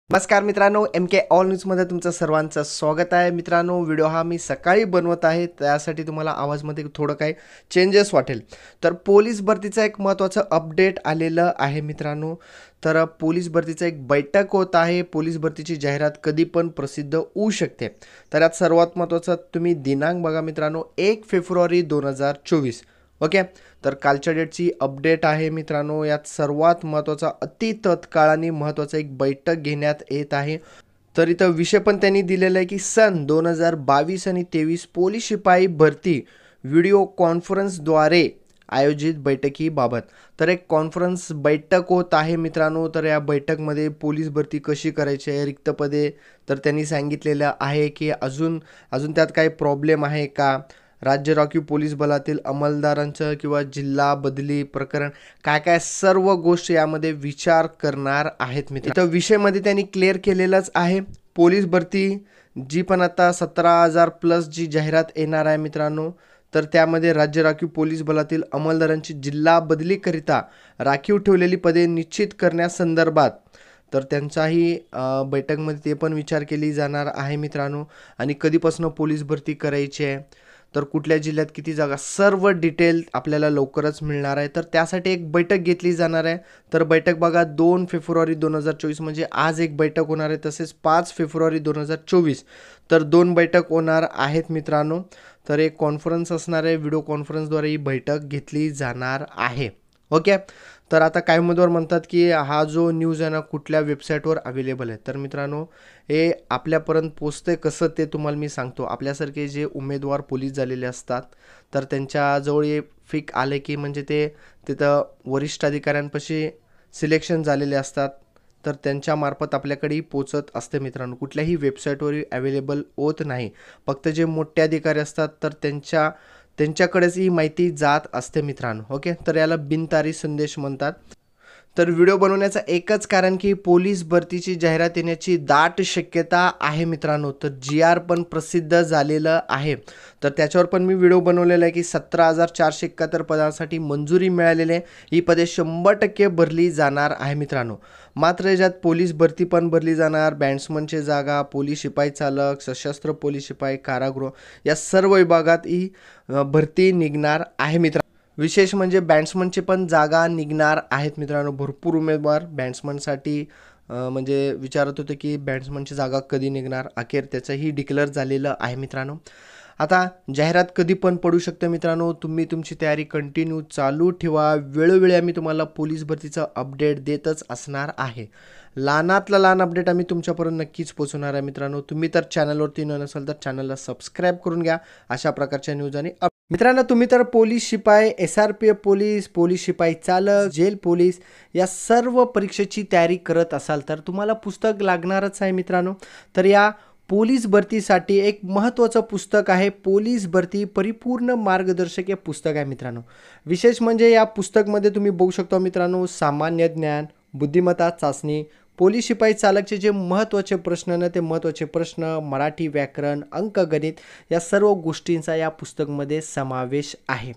नमस्कार मित्रांनो, एम के ऑल न्यूजमध्ये तुमचं सर्वांचं स्वागत आहे. मित्रांनो, व्हिडिओ हा मी सकाळी बनवत आहे, त्यासाठी तुम्हाला आवाजमध्ये थोडं काही चेंजेस वाटेल. तर पोलीस भरतीचं एक महत्त्वाचं अपडेट आलेलं आहे मित्रांनो. तर पोलीस भरतीचं एक बैठक होत आहे. पोलीस भरतीची जाहिरात कधी पण प्रसिद्ध होऊ शकते. तर यात सर्वात महत्त्वाचं तुम्ही दिनांक बघा मित्रांनो, 1 फेब्रुवारी 2024. ओके, तर कालच्या डेटची अपडेट आहे मित्रांनो. यात सर्वात महत्त्वाचा अति तत्काळाने महत्त्वाचा एक बैठक घेण्यात येत आहे. तर इथं विषय पण त्यांनी दिलेला आहे की सन 2022 आणि 23 पोलीस शिपाई भरती व्हिडिओ कॉन्फरन्सद्वारे आयोजित बैठकीबाबत. तर एक कॉन्फरन्स बैठक होत आहे मित्रांनो. तर या बैठकमध्ये पोलीस भरती कशी करायची आहे, रिक्त पदे तर त्यांनी सांगितलेलं आहे की अजून त्यात काही प्रॉब्लेम आहे का, राज्य राखीव पोलीस बलातील अंमलदारांचं किंवा जिल्हा बदली प्रकरण काय काय सर्व गोष्टी यामध्ये विचार करणार आहेत मित्र. इथं विषयमध्ये त्यांनी क्लिअर केलेलंच आहे. पोलीस भरती जी पण आता 17,000 प्लस जी जाहिरात येणार आहे मित्रांनो, तर त्यामध्ये राज्य राखीव पोलीस बलातील अंमलदारांची जिल्हा बदलीकरिता राखीव ठेवलेली पदे निश्चित करण्यासंदर्भात तर त्यांचाही बैठकमध्ये ते पण विचार केली जाणार आहे मित्रांनो. आणि कधीपासून पोलीस भरती करायची आहे, तर कुठल्या जिल्ह्यात किती जागा, सर्व डिटेल आपल्याला लवकरच मिळणार आहे. तर त्यासाठी एक बैठक घेतली जाणार आहे. तर बैठक बघा 2 फेब्रुवारी 2024 म्हणजे आज एक बैठक होणार आहे. तसेच 5 फेब्रुवारी 2024 तर 2 बैठक होणार आहेत मित्रांनो. तर एक कॉन्फरन्स असणार आहे, व्हिडिओ कॉन्फरन्सद्वारे ही बैठक घेतली जाणार आहे. ओके, तर आता काही उमेदवार म्हणतात की हा जो न्यूज आहे ना कुठल्या वेबसाईटवर अवेलेबल आहे. तर मित्रांनो, हे आपल्यापर्यंत पोचते कसं ते तुम्हाला मी सांगतो. आपल्यासारखे जे उमेदवार पोलीस झालेले असतात, तर त्यांच्याजवळ हे फिक आले की म्हणजे ते तिथं वरिष्ठ अधिकाऱ्यांपाशी सिलेक्शन झालेले असतात, तर त्यांच्यामार्फत आपल्याकडेही पोचत असते मित्रांनो. कुठल्याही वेबसाईटवर अवेलेबल होत नाही. फक्त जे मोठे अधिकारी असतात तर त्यांच्याकडेच ही माहिती जात असते मित्रांनो. ओके, तर याला बिनतारी संदेश म्हणतात. तर व्हिडिओ बनवण्याचं एकच कारण की पोलीस भरतीची जाहिरात येण्याची दाट शक्यता आहे मित्रांनो. तर GR पण प्रसिद्ध झालेलं आहे. तर त्याच्यावर पण मी व्हिडिओ बनवलेला आहे की 17,471 पदांसाठी मंजुरी मिळालेली आहे. ही पदे 100% भरली जाणार आहे मित्रांनो. मात्र याच्यात पोलीस भरती पण भरली जाणार, बँड्समनची जागा, पोलीस शिपाई चालक, सशस्त्र पोलीस शिपाई, कारागृह या सर्व विभागात ही भरती निघणार आहे मित्रांनो. विशेष म्हणजे बॅट्समनची पण जागा निघणार आहेत मित्रांनो. भरपूर उमेदवार बॅट्समनसाठी म्हणजे विचारत होते की बॅट्समनची जागा कधी निघणार. अखेर त्याचंही डिक्लेअर झालेलं आहे मित्रांनो. आता जाहिरात कधी पण पडू शकते मित्रांनो. तुम्ही तुमची तयारी कंटिन्यू चालू ठेवा. वेळोवेळी आम्ही तुम्हाला पोलीस भरतीचं अपडेट देतच असणार आहे. लहानातला लहान अपडेट आम्ही तुमच्यापर्यंत नक्कीच पोहोचवणार आहे मित्रांनो. तुम्ही तर चॅनलवरती न नसाल तर चॅनलला सबस्क्राईब करून घ्या अशा प्रकारच्या न्यूज आणि मित्रांनो. तुम्ही तर पोलीस शिपाई, SRPF पोलीस, पोलीस शिपाई चालक, जेल पोलीस या सर्व परीक्षेची तयारी करत असाल तर तुम्हाला पुस्तक लागणारच आहे मित्रांनो. तर या पोलीस भरतीसाठी एक महत्त्वाचं पुस्तक आहे, पोलीस भरती परिपूर्ण मार्गदर्शक हे पुस्तक आहे मित्रांनो. विशेष म्हणजे या पुस्तकमध्ये तुम्ही बघू शकता मित्रांनो, सामान्य ज्ञान, बुद्धिमत्ता चाचणी, पोलीस शिपाई चालकचे जे महत्त्वाचे प्रश्न ना ते महत्त्वाचे प्रश्न, मराठी व्याकरण, अंकगणित या सर्व गोष्टींचा या पुस्तकमध्ये समावेश आहे.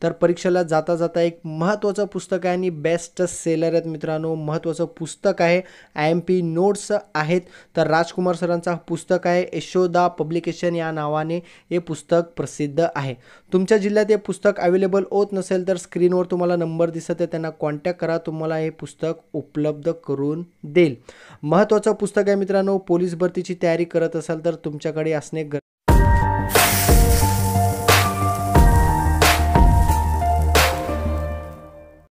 तर परीक्षेला जाता जाता एक महत्त्वाचं पुस्तक आहे आणि बेस्ट सेलर आहेत मित्रांनो. महत्त्वाचं पुस्तक आहे, IMP नोट्स आहेत. तर राजकुमार सरांचा पुस्तक आहे, यशोदा पब्लिकेशन या नावाने हे पुस्तक प्रसिद्ध आहे. तुमच्या जिल्ह्यात हे पुस्तक अवेलेबल होत नसेल तर स्क्रीनवर तुम्हाला नंबर दिसत आहे, त्यांना कॉन्टॅक्ट करा, तुम्हाला हे पुस्तक उपलब्ध करून देईल. महत्त्वाचं पुस्तक आहे मित्रांनो. पोलीस भरतीची तयारी करत असाल तर तुमच्याकडे असणे